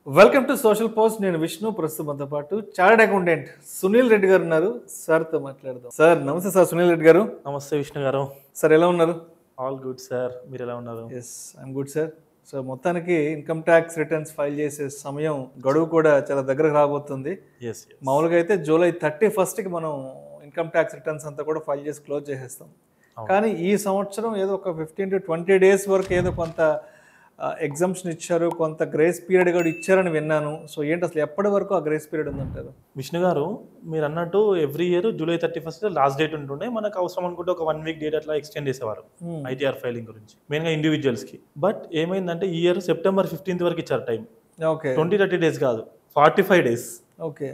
Welcome to social post. నేను విష్ణు. ప్రస్తుతంతో పాటు chartered accountant Sunil Reddy గారు ఉన్నారు. సార్తో మాట్లాడదాం. సార్ నమస్తే. సార్ సునీల్ రెడ్డి గారు. నమస్తే విష్ణు గారు. సార్ ఎలా ఉన్నారు? ఆల్ గుడ్ సార్, మీరు ఎలా ఉన్నారు? Yes, I'm good sir. So మొత్తానికి ఇన్కమ్ ట్యాక్స్ రిటర్న్స్ ఫైల్ చేసే సమయం గడువు కూడా చాలా దగ్గరకు రాబోతుంది. మామూలుగా అయితే జూలై 31st మనం ఇన్కమ్ ట్యాక్స్ రిటర్న్స్ అంతా కూడా ఫైల్ చేసి క్లోజ్ చేసేస్తాం. కానీ ఈ సంవత్సరం ఏదో ఒక 15 to 20 days వరకు ఏదో కొంత ఎగ్జామ్షన్ ఇచ్చారు, కొంత గ్రేస్ పీరియడ్ కూడా ఇచ్చారని విన్నాను. సో ఏంటి అసలు ఎప్పటి వరకు ఆ గ్రేస్ పీరియడ్ ఉందంటారు? విష్ణు గారు, మీరు అన్నట్టు every year July 31st last date ఉంటుండే. మనకు అవసరం అనుకుంటే ఒక 1 week డేట్ అట్లా ఎక్స్టెండ్ చేసేవారు ఐటీఆర్ ఫైలింగ్ గురించి, మెయిన్గా ఇండివిజువల్స్కి. బట్ ఏమైందంటే ఈ ఇయర్ September 15th వరకు ఇచ్చారు టైం. ఓకే, 20-30 days కాదు, 45 days. Okay.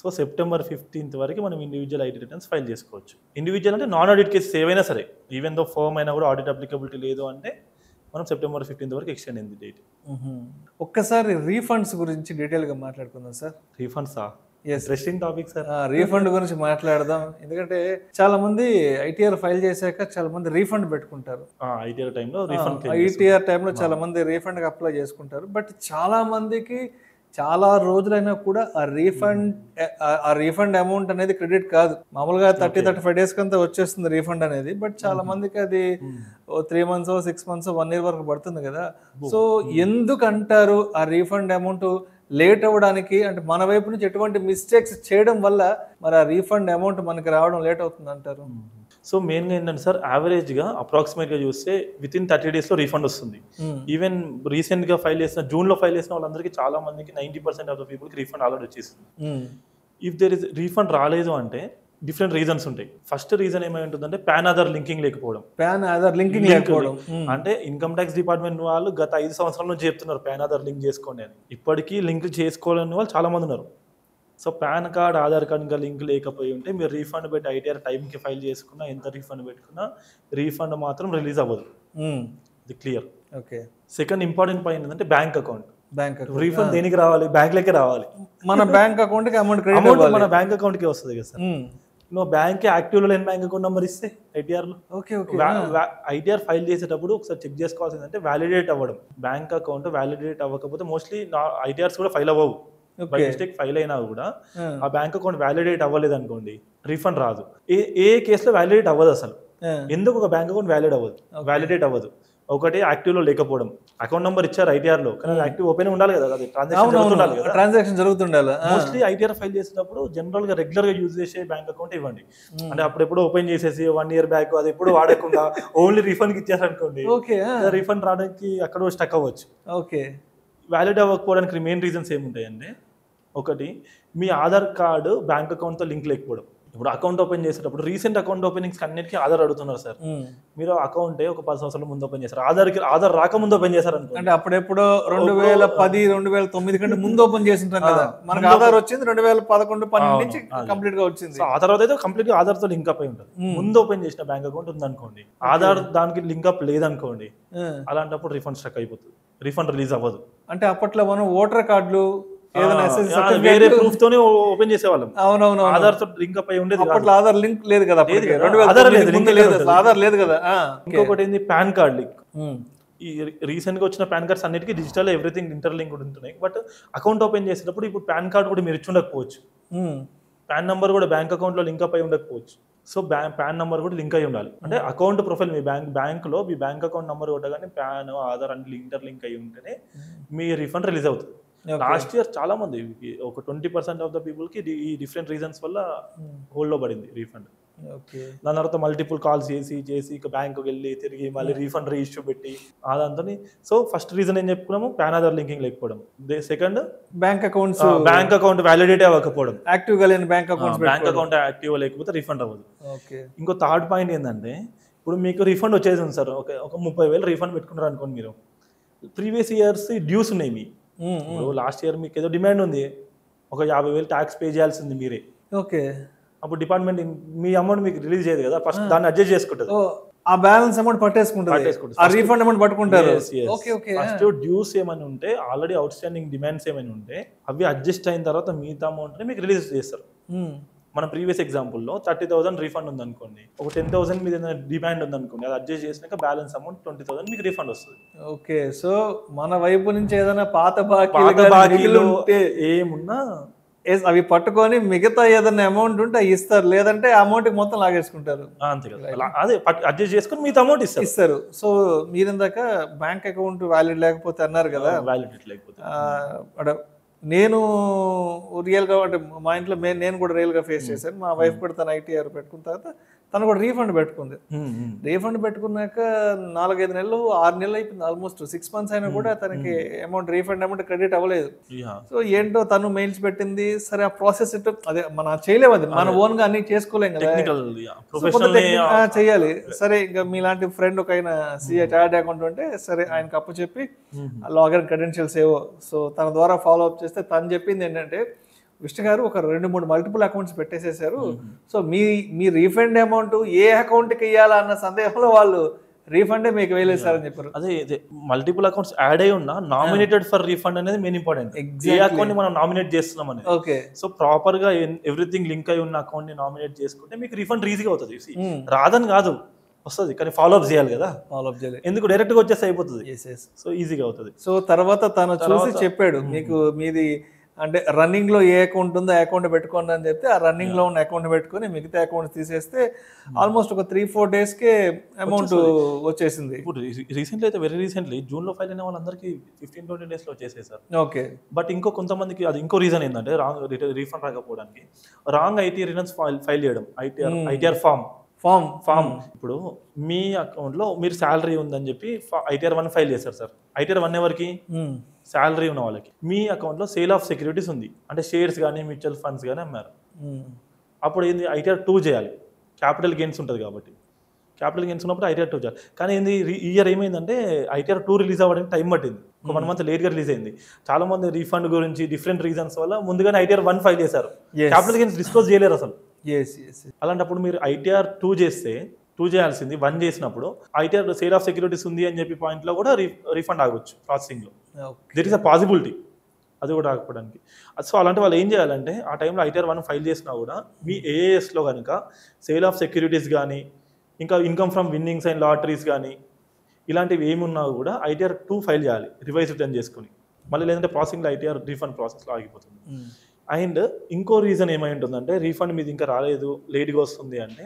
So September 15th వరకు మనం ఇండివిజువల్ ఐటీ రిటర్న్స్ ఫైల్ చేసుకోవచ్చు. ఇండివిజువల్ అంటే నాన్ ఆడిట్ కేసెస్ ఏవైనా సరే, ఈవెన్ దో ఫర్మ్ అయినా కూడా ఆడిట్ అప్లికబిలిటీ లేదు అంటే మనం September 15th వరకు ఎక్స్టెండ్ అయింది డేట్. ఒక్కసారి రీఫండ్స్ గురించి డీటెయిల్గా మాట్లాడుకుందాం సార్. రీఫండ్సా? Interesting topic sir. రీఫండ్ గురించి మాట్లాడదాం. ఎందుకంటే చాలా మంది ఐటీఆర్ ఫైల్ చేశాక చాలా మంది రీఫండ్ పెట్టుకుంటారు. ఐటీఆర్ టైంలో చాలా మంది రీఫండ్ అప్లై చేసుకుంటారు. బట్ చాలా మందికి చాలా రోజులైనా కూడా ఆ రీఫండ్ అమౌంట్ అనేది క్రెడిట్ కాదు. మామూలుగా 30-35 days కంతా వచ్చేస్తుంది రీఫండ్ అనేది. బట్ చాలా మందికి అది 3 months 6 months 1 year వరకు పడుతుంది కదా. సో ఎందుకంటారు ఆ రీఫండ్ అమౌంట్ లేట్ అవ్వడానికి? అంటే మన వైపు నుంచి ఎటువంటి మిస్టేక్స్ చేయడం వల్ల మరి ఆ రీఫండ్ అమౌంట్ మనకి రావడం లేట్ అవుతుంది అంటారు? సో మెయిన్గా ఏంటంటే సార్, యావరేజ్గా అప్రాక్సిమేట్గా చూస్తే విత్ ఇన్ 30 days రీఫండ్ వస్తుంది. ఈవెన్ రీసెంట్గా ఫైల్ చేసిన జూన్లో ఫైల్ చేసిన వాళ్ళందరికీ చాలా మందికి 90% ఆఫ్ ద పీపుల్కి రీఫండ్ ఆల్రెడీ వచ్చేసింది. ఇఫ్ దేర్ ఇస్ రీఫండ్ రాలేదు అంటే డిఫరెంట్ రీజన్స్ ఉంటాయి. ఫస్ట్ రీజన్ ఏమై ఉంటుందంటే పాన్ ఆధార్ లింకింగ్ లేకపోవడం. అంటే ఇన్కమ్ ట్యాక్స్ డిపార్ట్మెంట్ వాళ్ళు గత 5 సంవత్సరాల నుంచి చెప్తున్నారు పాన్ ఆధార్ లింక్ చేసుకోండి అని. ఇప్పటికీ లింక్ చేసుకోవాలని వాళ్ళు చాలా మంది ఉన్నారు. So pan card, Aadhaar card ఇంకా లింక్ లేకపోయి ఉంటే మీరు రీఫండ్ పెట్టి ఐటీఆర్ టైంకి ఫైల్ చేసుకున్నా, ఎంత రీఫండ్ పెట్టుకున్నా రీఫండ్ మాత్రం రిలీజ్ అవ్వదు. ఇది clear. Okay. Second important point ఏంటంటే బ్యాంక్ అకౌంట్. రీఫండ్ దేనికి రావాలి? బ్యాంక్లకే రావాలి. మన బ్యాంక్ అకౌంట్కి అమౌంట్ మన బ్యాంక్ అకౌంట్కి వస్తుంది కదా సార్. నువ్వు బ్యాంక్ యాక్టివ్లో లేని బ్యాంక్ అకౌంట్ నెంబర్ ఇస్తే ఐటీఆర్లో ఐటీఆర్ ఫైల్ చేసేటప్పుడు ఒకసారి చెక్ చేసుకోవాల్సిందంటే వ్యాలిడేట్ అవ్వడం. బ్యాంక్ అకౌంట్ వ్యాలిడేట్ అవ్వకపోతే మోస్ట్లీ ఐటీఆర్స్ కూడా ఫైల్ అవ్వవు. బై మిస్టేక్ ఫైల్ అయినా కూడా ఆ బ్యాంక్ అకౌంట్ వ్యాలిడేట్ అవ్వలేదు అనుకోండి, రీఫండ్ రాదు. ఏ కేసులో వ్యాలిడేట్ అవ్వదు అసలు. ఎందుకు ఒక బ్యాంక్ అకౌంట్ వ్యాలిడేట్ అవ్వదు? ఒకటి యాక్టివ్ లో లేకపోవడం. అకౌంట్ నెంబర్ ఇచ్చారు ఐటీఆర్ లో, కానీ యాక్టివ్ ఓపెన్ ఉండాలి కదా, అది ట్రాన్సాక్షన్ జరుగుతుండాలి. మోస్ట్లీ ఐటీఆర్ ఫైల్ చేసేటప్పుడు జనరల్ గా రెగ్యులర్ గా యూజ్ చేసే బ్యాంక్ అకౌంట్ ఇవ్వండి. అంటే అప్పుడెప్పుడు ఓపెన్ చేసేసి 1 year బ్యాక్ అది ఎప్పుడు వాడకుండా ఓన్లీ రీఫండ్ కి ఇచ్చారు అనుకోండి, రీఫండ్ రావడానికి అక్కడ స్టక్ అవ్వచ్చు. ఓకే. వ్యాలిడ్ అవ్వకపోవడానికి మెయిన్ రీజన్స్ ఏముంటాయండి? ఒకటి, మీ ఆధార్ కార్డు బ్యాంక్ అకౌంట్ తో లింక్ లేకపోవడం. ఇప్పుడు అకౌంట్ ఓపెన్ చేసేటప్పుడు రీసెంట్ అకౌంట్ ఓపెనింగ్స్ అన్నిటికీ ఆధార్ అడుగుతున్నారు సార్. మీరు అకౌంట్ ఒక 10 సంవత్సరాల ముందు ఓపెన్ చేశారు, ఆధార్ రాకముందు ఓపెన్ చేశారు అనుకో. అంటే అప్పుడెప్పుడో 2010, 2009 కంటే ముందు ఓపెన్ చేసింటాం కదా. మనకు ఆధార్ వచ్చింది 2011-12 నుంచి కంప్లీట్ గా వచ్చింది. ఆ తర్వాత అయితే కంప్లీట్ గా ఆధార్ తో లింక్ అప్ అయి ఉంటుంది. ముందు ఓపెన్ చేసిన బ్యాంక్ అకౌంట్ ఉందనుకోండి, ఆధార్ దానికి లింక్ అప్ లేదనుకోండి, అలాంటప్పుడు రీఫండ్ స్టక్ అయిపోతుంది, రీఫండ్ రిలీజ్ అవ్వదు. అంటే అప్పట్లో మనం ఓటర్ కార్డులు వేరే ప్రూఫ్ తోనే ఓపెన్ చేసేవాళ్ళం. అవునవును, ఆధార్ తో లింక్ అప్ అయి ఉండేది. అప్పట్లో ఆధార్ లింక్ లేదు కదా, ఆధార్ లేదు కదా. ఇంకొకటి ఏంది, పాన్ కార్డ్ లింక్. ఈ రీసెంట్ గా వచ్చిన పాన్ కార్డ్స్ అన్నిటికీ డిజిటల్ ఎవ్రీథింగ్ ఇంటర్లింక్ ఉంటున్నాయి. బట్ అకౌంట్ ఓపెన్ చేసేటప్పుడు ఇప్పుడు పాన్ కార్డ్ కూడా మీరు ఇచ్చి ఉండకపోవచ్చు, పాన్ నంబర్ కూడా బ్యాంక్ అకౌంట్ లో లింక్ అప్ అయి ఉండకపోవచ్చు. సో పాన్ నంబర్ కూడా లింక్ అయి ఉండాలి. అంటే అకౌంట్ ప్రొఫైల్ మీ బ్యాంక్ లో మీ బ్యాంక్ అకౌంట్ నంబర్ కొట్టగానే పాన్, ఆధార్ అన్ని ఇంటర్లింక్ అయి ఉంటేనే మీ రీఫండ్ రిలీజ్ అవుతుంది. లాస్ట్ ఇయర్ చాలా మంది, ఒక 20% ఆఫ్ ద పీపుల్ కి ఈ డిఫరెంట్ రీజన్స్ వల్ల హోల్డ్ లో పడింది రీఫండ్. దాని తర్వాత మల్టిపుల్ కాల్స్ చేసి ఇక బ్యాంకు వెళ్ళి తిరిగి మళ్ళీ రీఫండ్ రీఇష్యూ పెట్టి అదంతా. సో ఫస్ట్ రీజన్ ఏం చెప్పుకున్నాము, పాన్ ఆధార్ లింకింగ్ లేకపోవడం. సెకండ్, బ్యాంక్ అకౌంట్ వ్యాలిడేట్ అవ్వకపోవడం, యాక్టివ్ గా లేని బ్యాంక్ అకౌంట్ యాక్టివ్ లేకపోతే రీఫండ్ అవ్వదు. ఇంకో థర్డ్ పాయింట్ ఏంటంటే, ఇప్పుడు మీకు రీఫండ్ వచ్చేది ఉంది సార్, ఒక 30,000 రీఫండ్ పెట్టుకున్నారు అనుకోండి, మీరు ప్రీవియస్ ఇయర్స్ డ్యూస్ ఉన్నాయి మీ. లాస్ట్ ఇయర్ మీకు ఏదో డిమాండ్ ఉంది, ఒక 50,000 ట్యాక్స్ పే చేయాల్సింది మీరే. ఓకే. అప్పుడు డిపార్ట్మెంట్ మీ అమౌంట్ మీకు రిలీజ్ చేయదు కదా, ఫస్ట్ దాన్ని అడ్జస్ట్ చేసుకుంటుంది. ఆ బ్యాలెన్స్ అమౌంట్ పట్టేసుకుంటారు, ఆ రీఫండ్ అమౌంట్ పట్టుకుంటారు. ఫస్ట్ డ్యూస్ ఏమైనా ఉంటే, ఆల్రెడీ అవుట్ స్టాండింగ్ డిమాండ్స్ ఏమైనా ఉంటే అవి అడ్జస్ట్ అయిన తర్వాత మిగతా అమౌంట్ మీకు రిలీజ్ చేస్తారు. మన ప్రీవియస్ ఎగ్జాంపుల్లో 30,000 రీఫండ్ ఉందనుకోండి, ఒక 10,000 మీద డిమాండ్ ఉందనుకోండి, అది అడ్జస్ట్ చేసినాక బ్యాలెన్స్ అమౌంట్ 20,000 మీకు రీఫండ్ వస్తుంది. ఓకే, సో మన వైపు నుంచి ఏదైనా పాత బాకీలు బాకీలు ఉంటే ఏమున్నా అవి పట్టుకొని మిగతా ఏదైనా అమౌంట్ ఉంటే అవి ఇస్తారు, లేదంటే ఆ అమౌంట్ మొత్తం లాగేసుకుంటారు. అంతే కదా, అదే అడ్జస్ట్ చేసుకుని మీతో అమౌంట్ ఇస్తారు. సో మీరు ఇందాక బ్యాంక్ అకౌంట్ వ్యాలిడ్ లేకపోతే అన్నారు కదా, వ్యాలిడిటీ లేకపోతే నేను రియల్గా అంటే మా ఇంట్లో నేను కూడా రియల్గా ఫేస్ చేశాను. మా వైఫ్ కూడా తన ITR పెట్టుకున్న తర్వాత తను కూడా రీఫండ్ పెట్టుకుంది. రీఫండ్ పెట్టుకున్నాక 4-5 నెలలు 6 నెలలు అయిపోయింది, ఆల్మోస్ట్ 6 months అయినా కూడా తనకి రీఫండ్ అమౌంట్ క్రెడిట్ అవ్వలేదు. సో ఏంటో తను మెయిల్స్ పెట్టింది, సరే ఆ ప్రాసెస్ అదే మనం చేయలేము, అది మన ఓన్ గా అన్ని చేసుకోలేం కదా, చెయ్యాలి. సరే ఇంకా మీలాంటి ఫ్రెండ్ ఒక ఆయన CA చార్ట్ అకౌంట్ ఉంటే సరే ఆయనకు అప్పు చెప్పి లాగిన్ క్రెడెన్షియల్స్ ఏవో, సో తన ద్వారా ఫాలో అప్ చేస్తే తను చెప్పింది ఏంటంటే, విష్ణు గారు ఒక 2-3 మల్టిపుల్ అకౌంట్స్ పెట్టేసేసారు, సో మీ రీఫండ్ అమౌంట్ ఏ అకౌంట్కి ఇవ్వాలా అన్న సందేహంలో వాళ్ళు రీఫండే మీకు వేలేసారని చెప్పారు. అదే మల్టిపుల్ అకౌంట్స్ యాడ్ అయి ఉన్నా నామినేటెడ్ ఫర్ రీఫండ్ అనేది మెయిన్ ఇంపార్టెంట్. ఏ అకౌంట్ ని మనం నామినేట్ చేస్తున్నాం అనేది. ఓకే, సో ప్రాపర్ గా ఎవ్రీథింగ్ లింక్ అయి ఉన్న అకౌంట్ ని నామినేట్ చేసుకుంటే మీకు రీఫండ్ ఈజీగా అవుతుంది. రాదని కాదు, వస్తుంది, కానీ ఫాలో అప్ చేయాలి కదా, ఫాలో అప్ చేయాలి, ఎందుకు డైరెక్ట్ గా వచ్చేసి అయిపోతుంది, సో ఈజీగా అవుతుంది. సో తర్వాత తను చూసి చెప్పాడు మీకు మీది అంటే రన్నింగ్ లో ఏ అకౌంట్ ఉందో ఆ అకౌంట్ పెట్టుకోండి అని చెప్తే, ఆ రన్నింగ్ లో ఉన్న అకౌంట్ పెట్టుకొని మిగతా అకౌంట్స్ తీసేస్తే ఆల్మోస్ట్ ఒక 3-4 days కే అమౌంట్ వచ్చేసింది. ఇప్పుడు రీసెంట్లీ అయితే వెరీ రీసెంట్లీ జూన్ లో ఫైల్ అయిన వాళ్ళందరికీ 15-20 days లో వచ్చేసేసారు. ఓకే, బట్ కొంతమందికి అది ఇంకో రీజన్ ఏంటంటే రాంగ్ రీఫండ్ రాకపోవడానికి రాంగ్ ITR రిటర్న్స్ ఫైల్ చేయడం, ITR ఫామ్. ఇప్పుడు మీ అకౌంట్ లో మీరు శాలరీ ఉందని చెప్పి ITR 1 ఫైల్ చేశారు సార్. ITR 1 ఎవరికి? శాలరీ ఉన్న వాళ్ళకి. మీ అకౌంట్ లో సేల్ ఆఫ్ సెక్యూరిటీస్ ఉంది, అంటే షేర్స్ కానీ మ్యూచువల్ ఫండ్స్ కానీ అమ్మారు. అప్పుడు ఏంది ITR 2 చేయాలి, క్యాపిటల్ గెయిన్స్ ఉంటుంది కాబట్టి. క్యాపిటల్ గెయిన్స్ ఉన్నప్పుడు ITR 2 చేయాలి. కానీ ఏంది ఇయర్ ఏమైందంటే ITR 2 రిలీజ్ అవ్వడానికి టైం పట్టింది, ఒక 1 month లేట్గా రిలీజ్ అయింది. చాలా మంది రీఫండ్ గురించి డిఫరెంట్ రీజన్స్ వల్ల ముందుగానే ITR 1 ఫైల్ చేశారు, క్యాపిటల్ గెయిన్స్ డిస్క్లోజ్ చేయలేరు అసలు. అలాంటప్పుడు మీరు ITR 2 చేస్తే 2 చేయాల్సింది 1 చేసినప్పుడు ITR సేల్ ఆఫ్ సెక్యూరిటీస్ ఉంది అని చెప్పి పాయింట్ లో కూడా రీఫండ్ ఆగొచ్చు ప్రాసెసింగ్ లో. దెర్ ఇస్ అ పాసిబిలిటీ అది కూడా ఆగకపోవడానికి. సో అలాంటి వాళ్ళు ఏం చేయాలంటే ఆ టైంలో ITR 1 ఫైల్ చేసినా కూడా మీ AAS లో కనుక సేల్ ఆఫ్ సెక్యూరిటీస్ కానీ ఇంకా income from winnings and lotteries కానీ ఇలాంటివి ఏమున్నా కూడా ITR 2 ఫైల్ చేయాలి, రివైజ్ రిటర్న్ చేసుకుని. మళ్ళీ లేదంటే ప్రాసెసింగ్లో ITR రీఫండ్ ప్రాసెస్లో ఆగిపోతుంది. అండ్ ఇంకో రీజన్ ఏమై ఉంటుందంటే, రీఫండ్ మీది ఇంకా రాలేదు లేట్గా వస్తుంది అంటే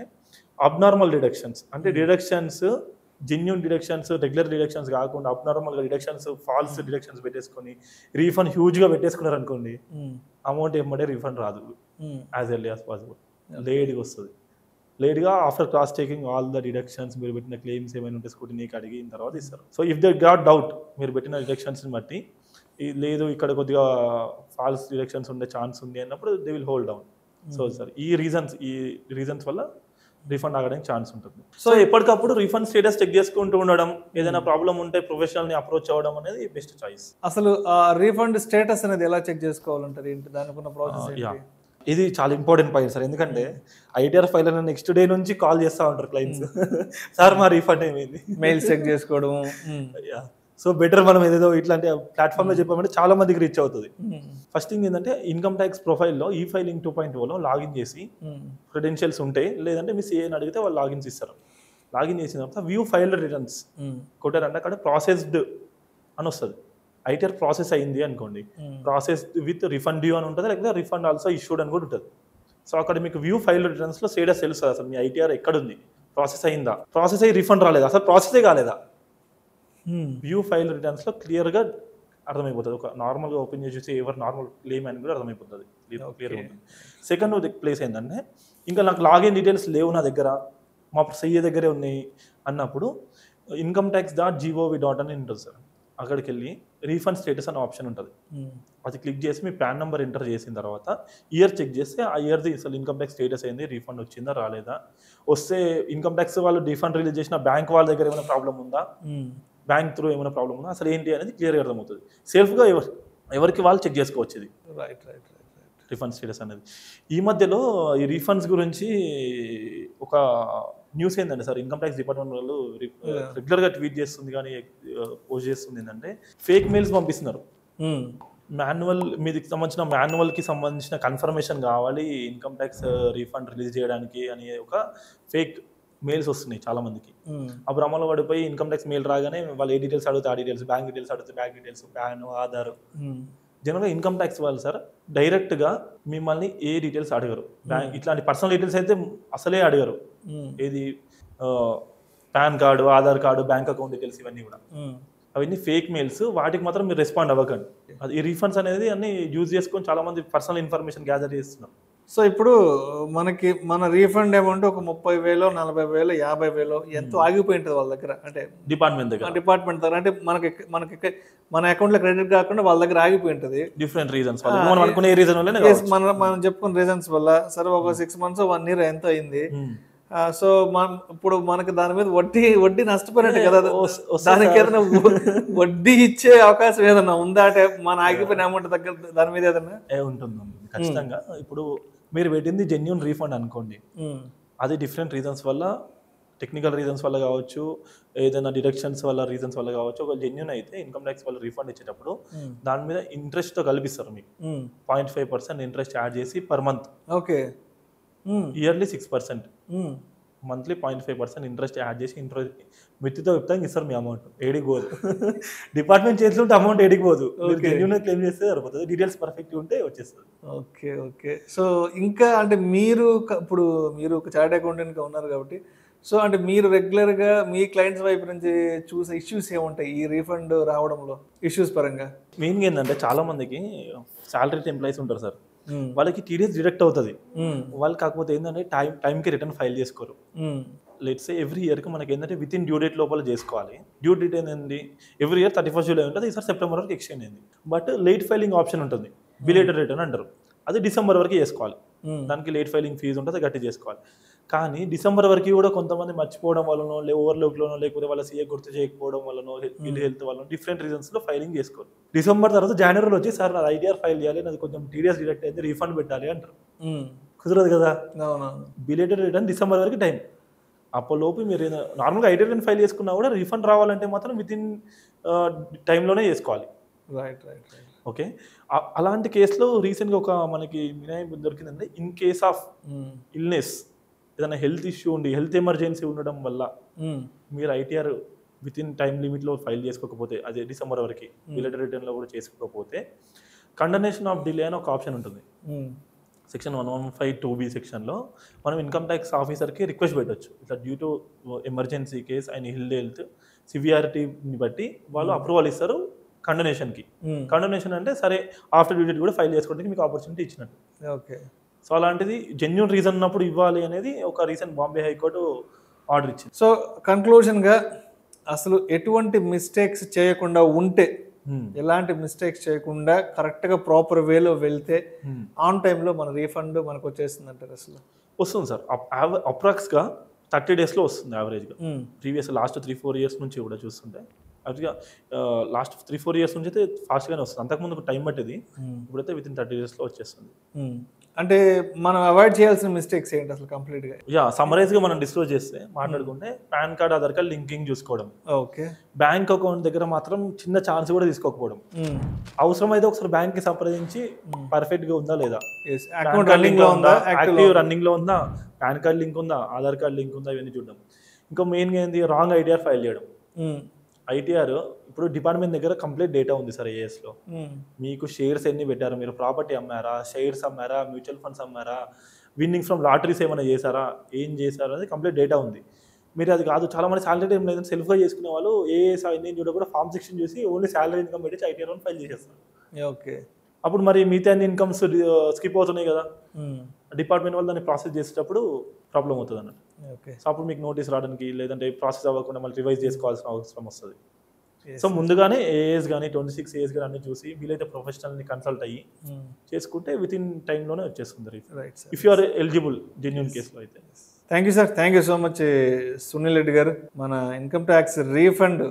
అబ్నార్మల్ డిడక్షన్స్. అంటే deductions genuine deductions, regular deductions కాకుండా అబ్నార్మల్గా డిడక్షన్స్, ఫాల్స్ డిడక్షన్స్ పెట్టేసుకొని రీఫండ్ హ్యూజ్గా పెట్టేసుకున్నారు అనుకోండి, అమౌంట్ ఏమంటే రీఫండ్ రాదు యాజ్ ఎర్లీ యాజ్ పాసిబుల్, లేట్గా వస్తుంది. లేట్గా after cross checking all the deductions, మీరు పెట్టిన క్లెయిమ్స్ ఏమైనా ఉంటే స్కూటీకి అడిగిన తర్వాత ఇస్తారు. So if they got doubt మీరు పెట్టిన డిడక్షన్స్ని బట్టి లేదు ఇక్కడ కొద్దిగా ఫాల్స్ డిడక్షన్స్ ఉండే ఛాన్స్ ఉంది అన్నప్పుడు they will hold down. So sir ఈ రీజన్స్ వల్ల రీఫండ్ ఆగడానికి ఛాన్స్ ఉంటుంది. సో ఎప్పటికప్పుడు రీఫండ్ స్టేటస్ చెక్ చేసుకుంటూ ఉండడం, ఏదైనా ప్రాబ్లం ఉంటే ప్రొఫెషనల్ని అప్రోచ్ అవ్వడం అనేది బెస్ట్ చాయిస్. అసలు రీఫండ్ స్టేటస్ అనేది ఎలా చెక్ చేసుకోవాలంటారు, ఏంటి దానికి ప్రాసెస్? ఇది చాలా ఇంపార్టెంట్ పాయింట్ సార్, ఎందుకంటే ITR ఫైల్ అయిన నెక్స్ట్ డే నుంచి కాల్ చేస్తూ ఉంటారు క్లయింట్స్, సార్ మా రీఫండ్ ఏమైంది, మెయిల్ చెక్ చేసుకోవడం. సో బెటర్ మనం ఏదేదో ఇట్లాంటి ప్లాట్ఫామ్లో చెప్పామంటే చాలా మందికి రీచ్ అవుతుంది. ఫస్ట్ థింగ్ ఏంటంటే ఇన్కమ్ ట్యాక్స్ ప్రొఫైల్లో ఈఫైలింగ్ 2.0లో లాగిన్ చేసి క్రెడెన్షియల్స్ ఉంటాయి, లేదంటే మీ CAని అడిగితే వాళ్ళు లాగిన్స్ ఇస్తారు. లాగిన్ చేసిన తర్వాత వ్యూ ఫైల్డ్ రిటర్న్స్ కొట్టారంటే అక్కడ ప్రాసెస్డ్ అని వస్తుంది. ITR ప్రాసెస్ అయింది అనుకోండి, ప్రాసెస్ విత్ రిఫండ్ డ్యూ అని ఉంటుంది, లేకపోతే రిఫండ్ ఆల్సో ఇష్యూడ్ అని కూడా ఉంటుంది. సో అక్కడ మీకు వ్యూ ఫైల్ రిటర్న్స్లో స్టేటస్ తెలుస్తుంది, అసలు మీ ITR ఎక్కడుంది, ప్రాసెస్ అయిందా, ప్రాసెస్ అయ్యి రిఫండ్ రాలేదా, అసలు ప్రాసెసే కాలేదా. వ్యూ ఫైల్ రిటర్న్స్లో క్లియర్గా అర్థమైపోతుంది. ఒక నార్మల్గా ఓపెన్ చేసి ఎవరు నార్మల్ క్లెయిమ్ అని కూడా అర్థమైపోతుంది, క్లియర్గా ఉంటుంది. సెకండ్ ప్లేస్ ఏంటంటే, ఇంకా నాకు లాగిన్ డీటెయిల్స్ లేవు నా దగ్గర, మా CA దగ్గరే ఉన్నాయి అన్నప్పుడు incometax.gov.in అని ఉంటుంది సార్. అక్కడికి వెళ్ళి రీఫండ్ స్టేటస్ అనే ఆప్షన్ ఉంటుంది, అది క్లిక్ చేసి మీ పాన్ నెంబర్ ఎంటర్ చేసిన తర్వాత ఇయర్ చెక్ చేస్తే ఆ ఇయర్ది అసలు ఇన్కమ్ ట్యాక్స్ స్టేటస్ అయింది, రీఫండ్ వచ్చిందా రాలేదా, వస్తే ఇన్కమ్ ట్యాక్స్ వాళ్ళు రీఫండ్ రిలీజ్ చేసిన బ్యాంక్ వాళ్ళ దగ్గర ఏమైనా ప్రాబ్లం ఉందా, బ్యాంక్ త్రూ ఏమైనా ప్రాబ్లం ఉందా, అసలు ఏంటి అనేది క్లియర్గా అర్థమవుతుంది. సెల్ఫ్గా ఎవరికి వాళ్ళు చెక్ చేసుకోవచ్చు ఇది రీఫండ్ స్టేటస్ అనేది. ఈ మధ్యలో ఈ రీఫండ్స్ గురించి ఒక న్యూస్ ఏంటంటే సార్, ఇన్కమ్ ట్యాక్స్ డిపార్ట్మెంట్ వాళ్ళు రెగ్యులర్గా ట్వీట్ చేస్తుంది కానీ పోస్ట్ చేస్తుంది ఏంటంటే, ఫేక్ మెయిల్స్ పంపిస్తున్నారు. మాన్యువల్ మీదికి సంబంధించిన మాన్యువల్కి సంబంధించిన కన్ఫర్మేషన్ కావాలి ఇన్కమ్ ట్యాక్స్ రీఫండ్ రిలీజ్ చేయడానికి అని ఒక ఫేక్ మెయిల్స్ వస్తున్నాయి చాలా మందికి. ఆ భ్రమలో పడిపోయి ఇన్కమ్ ట్యాక్స్ మెయిల్ రాగానే వాళ్ళు ఏ డీటెయిల్స్ అడిగితే ఆ డీటెయిల్స్, బ్యాంక్ డీటెయిల్స్ అడిగితే బ్యాంక్ డీటెయిల్స్, పాన్, ఆధార్. జనరల్గా ఇన్కమ్ ట్యాక్స్ వాళ్ళు సార్ డైరెక్ట్గా మిమ్మల్ని ఏ డీటెయిల్స్ అడగరు. ఇట్లాంటి పర్సనల్ డీటెయిల్స్ అయితే అసలే అడగరు. ఏది pan card, Aadhaar card, bank account details ఇవన్నీ కూడా అవన్నీ ఫేక్ మెయిల్స్. వాటికి మాత్రం మీరు రెస్పాండ్ అవ్వకండి. అది ఈ రీఫండ్స్ అనేది అన్ని యూజ్ చేసుకొని చాలా మంది పర్సనల్ ఇన్ఫర్మేషన్ గ్యాదర్ చేస్తున్నారు. సో ఇప్పుడు మన రీఫండ్ అమౌంట్ ఒక 30,000, 40,000, 50,000 ఎంతో ఆగిపోయి ఉంటుంది వాళ్ళ దగ్గర, అంటే డిపార్ట్మెంట్ దగ్గర, అంటే మనకి మన అకౌంట్ లో క్రెడిట్ కాకుండా వాళ్ళ దగ్గర ఆగిపోయి ఉంటుంది. డిఫరెంట్ రీజన్స్ మనం చెప్పుకున్న రీజన్స్ వల్ల. సరే ఒక 6 months 1 year ఎంత అయింది. సో ఇప్పుడు మనకి దాని మీద వడ్డీ నష్టపోయినట్టు కదా. దానికి ఏదైనా వడ్డీ ఇచ్చే అవకాశం ఏదైనా ఉందా? అంటే మన ఆగిపోయిన అమౌంట్ దగ్గర దాని మీద ఏదైనా ఉంటుంది ఖచ్చితంగా. ఇప్పుడు మీరు పెట్టింది జెన్యూన్ రీఫండ్ అనుకోండి, అది డిఫరెంట్ రీజన్స్ వల్ల, టెక్నికల్ రీజన్స్ వల్ల కావచ్చు, ఏదైనా డిడక్షన్స్ వల్ల రీజన్స్ వల్ల కావచ్చు, ఒక జెన్యూన్ అయితే ఇన్కమ్ ట్యాక్స్ వాళ్ళు రీఫండ్ ఇచ్చేటప్పుడు దాని మీద ఇంట్రెస్ట్ తో కల్పిస్తారు. మీకు 0.5% ఇంట్రెస్ట్ యాడ్ చేసి per month. Okay. Yearly 6%, monthly 0.5% interest add చేసి మిత్తితో విప్తానికి ఇస్తారు. మీ అమౌంట్ ఏడికి పోదు. డిపార్ట్మెంట్ చేతిలో ఉంటే అమౌంట్ ఏడికి పోదు. జెన్యూన్ క్లెయిమ్ చేస్తే సరిపోతుంది. డీటెయిల్స్ పర్ఫెక్ట్ ఉంటే వచ్చేస్తుంది. ఓకే. సో ఇంకా అంటే మీరు ఒక చార్ట్ అకౌంటెంట్గా ఉన్నారు కాబట్టి, సో అంటే మీరు రెగ్యులర్గా మీ క్లయింట్స్ వైపు నుంచి చూసే ఇష్యూస్ ఏముంటాయి ఈ రీఫండ్ రావడంలో? ఇష్యూస్ పరంగా మెయిన్గా ఏంటంటే చాలా మందికి సాలరీ ఎంప్లాయీస్ ఉంటారు సార్, వాళ్ళకి టీడీఎస్ డిడక్ట్ అవుతుంది. వాళ్ళు కాకపోతే ఏంటంటే టైంకి రిటర్న్ ఫైల్ చేసుకోరు. లెట్స్ సే ఎవ్రీ ఇయర్కి మనకి ఏంటంటే విత్ ఇన్ డ్యూ డేట్ లోపల చేసుకోవాలి. డ్యూ డేట్ ఏంటండి ఎవ్రీ ఇయర్ 31st July ఉంటుంది. ఈసారి సెప్టెంబర్ వరకు ఎక్స్టెండ్ అయింది. బట్ లేట్ ఫైలింగ్ ఆప్షన్ ఉంటుంది, బిలేటెడ్ రిటర్న్ అంటారు. అది డిసెంబర్ వరకు చేసుకోవాలి. దానికి లేట్ ఫైలింగ్ ఫీజు ఉంటుంది, గట్టి చేసుకోవాలి. కానీ డిసెంబర్ వరకు కూడా కొంతమంది మర్చిపోవడం వల్లనో, ఓవర్లోక్లోనో, లేకపోతే వాళ్ళ సీఏ గుర్తు చేయకపోవడం వల్లనో, హెల్త్ వల్ల డిఫరెంట్ రీజన్స్లో ఫైలింగ్ చేసుకోరు. డిసెంబర్ తర్వాత జనవరిలో వచ్చి సార్ నాది ఐటీఆర్ ఫైల్ చేయాలి, నాది కొంచెం టీడీఎస్ డిడక్ట్ అయితే రీఫండ్ పెట్టాలి అంటారు. కుదరదు కదా. బిలేటెడ్ రిటర్న్ డిసెంబర్ వరకు టైం. అప్పటిలోపు మీరు నార్మల్గా ఐటీ రిటర్న్ ఫైల్ చేసుకున్నా కూడా రీఫండ్ రావాలంటే మాత్రం విత్ ఇన్ టైంలోనే చేసుకోవాలి. రైట్. ఓకే. అలాంటి కేసులో రీసెంట్గా ఒక మనకి వినాయక దొరికిందంటే, ఇన్ కేస్ ఆఫ్ ఇల్నెస్, ఏదైనా హెల్త్ ఇష్యూ ఉండి, హెల్త్ ఎమర్జెన్సీ ఉండడం వల్ల మీరు ఐటీఆర్ విత్ ఇన్ టైం లిమిట్లో ఫైల్ చేసుకోకపోతే, అదే డిసెంబర్ వరకు బిలేటెడ్ రిటర్న్లో కూడా చేసుకోకపోతే, కండనేషన్ ఆఫ్ డిలే అని ఒక ఆప్షన్ ఉంటుంది. సెక్షన్ 115(2)B సెక్షన్లో మనం ఇన్కమ్ ట్యాక్స్ ఆఫీసర్కి రిక్వెస్ట్ పెట్టవచ్చు. ఇట్లా due to emergency case and health సివియారిటీని బట్టి వాళ్ళు అప్రూవల్ ఇస్తారు కండనేషన్కి. కండనేషన్ అంటే సరే ఆఫ్టర్ డ్యూ డేట్ కూడా ఫైల్ చేసుకోవడానికి మీకు ఆపర్చునిటీ ఇచ్చినట్టు. ఓకే. సో అలాంటిది జెన్యూన్ రీజన్ ఉన్నప్పుడు ఇవ్వాలి అనేది ఒక రీసెంట్ బాంబే హైకోర్టు ఆర్డర్ ఇచ్చింది. సో కన్క్లూజన్గా అసలు ఎటువంటి మిస్టేక్స్ చేయకుండా ఉంటే, ఎలాంటి మిస్టేక్స్ చేయకుండా కరెక్ట్గా ప్రాపర్ వేలో వెళ్తే ఆన్ టైంలో మన రీఫండ్ మనకు వచ్చేస్తుంది అంటారు? అసలు వస్తుంది సార్. అప్రాక్స్గా 30 daysలో వస్తుంది యావరేజ్గా. ప్రీవియస్ లాస్ట్ 3-4 years నుంచి కూడా చూస్తుంటే యాక్చువల్గా లాస్ట్ 3-4 years నుంచి అయితే ఫాస్ట్గానే వస్తుంది. అంతకుముందు టైం పట్టేది, ఇప్పుడైతే విత్ ఇన్ 30 daysలో వచ్చేస్తుంది. అంటే మనం అవాయిడ్ చేయాల్సిన మిస్టేక్స్ ఏంటి అసలు కంప్లీట్గా? సమ్మరైజ్గా మనం డిస్క్లోజ్ చేస్తే మాట్లాడుకుంటే, pan card, Aadhaar card linking చూసుకోవడం. ఓకే. బ్యాంక్ అకౌంట్ దగ్గర మాత్రం చిన్న ఛాన్స్ కూడా తీసుకోకపోవడం. అవసరమైతే ఒకసారి బ్యాంక్కి సంప్రదించి పర్ఫెక్ట్గా ఉందా లేదా, అకౌంట్ రన్నింగ్ లో ఉందా, యాక్టివ్ రన్నింగ్ లో ఉందా, పాన్ కార్డ్ లింక్ ఉందా, ఆధార్ కార్డ్ లింక్ ఉందా, ఇవన్నీ చూడడం. ఇంకా మెయిన్గా ఏంది, రాంగ్ ఐటీఆర్ ఫైల్ చేయడం. ఐటీఆర్ ఇప్పుడు డిపార్ట్మెంట్ దగ్గర కంప్లీట్ డేటా ఉంది సార్ ఏఎస్లో. మీకు షేర్స్ ఎన్ని పెట్టారు, మీరు ప్రాపర్టీ అమ్మారా, షేర్స్ అమ్మారా, మ్యూచువల్ ఫండ్స్ అమ్మారా, విన్నింగ్ ఫ్రమ్ లాటరీస్ ఏమైనా చేశారా, ఏం చేశారు అనేది కంప్లీట్ డేటా ఉంది. మీరు అది కాదు, చాలా మంది శాలరీ టైం లేదని సెల్ఫ్గా చేసుకునే వాళ్ళు ఏఎస్ అన్ని చూడ కూడా ఫార్మ్ 16 చూసి ఓన్లీ శాలరీ ఇన్కమ్ పెట్టి ఐటీఆర్ ఫైల్ చేసేస్తారు. ఓకే. అప్పుడు మరి మిగతా అన్ని ఇన్కమ్స్ స్కిప్ అవుతున్నాయి కదా. డిపార్ట్మెంట్ వాళ్ళు దాన్ని ప్రాసెస్ చేసేటప్పుడు ప్రాబ్లం అవుతుంది అన్నట్టు. ఓకే. సో అప్పుడు మీకు నోటీస్ రావడానికి, లేదంటే ప్రాసెస్ అవ్వకుండా మళ్ళీ రివైజ్ చేసుకోవాల్సిన అవసరం వస్తుంది. సో ముందుగానే ఏఎస్ కానీ 26 years కానీ అన్ని చూసి వీలైతే ప్రొఫెషనల్ని కన్సల్ట్ అయ్యి చేసుకుంటే విత్ ఇన్ టైంలోనే వచ్చేస్తుంది if you are eligible genuine కేసులో అయితే. Thank you sir. Thank you so much Sunil Reddy గారు. మన ఇన్కమ్ ట్యాక్స్ రీఫండ్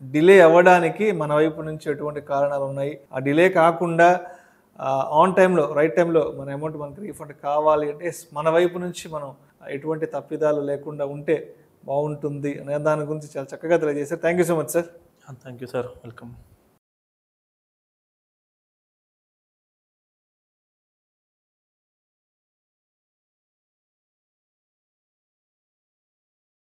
డిలే అవ్వడానికి మన వైపు నుంచి ఎటువంటి కారణాలు ఉన్నాయి, ఆ డిలే కాకుండా ఆన్ టైంలో, రైట్ టైంలో మన అమౌంట్ మనకి రీఫండ్ కావాలి అంటే మన వైపు నుంచి మనం ఎటువంటి తప్పిదాలు లేకుండా ఉంటే బాగుంటుంది అనే దాని గురించి చాలా చక్కగా తెలియజేశారు. Thank you so much sir. Thank you sir. Welcome.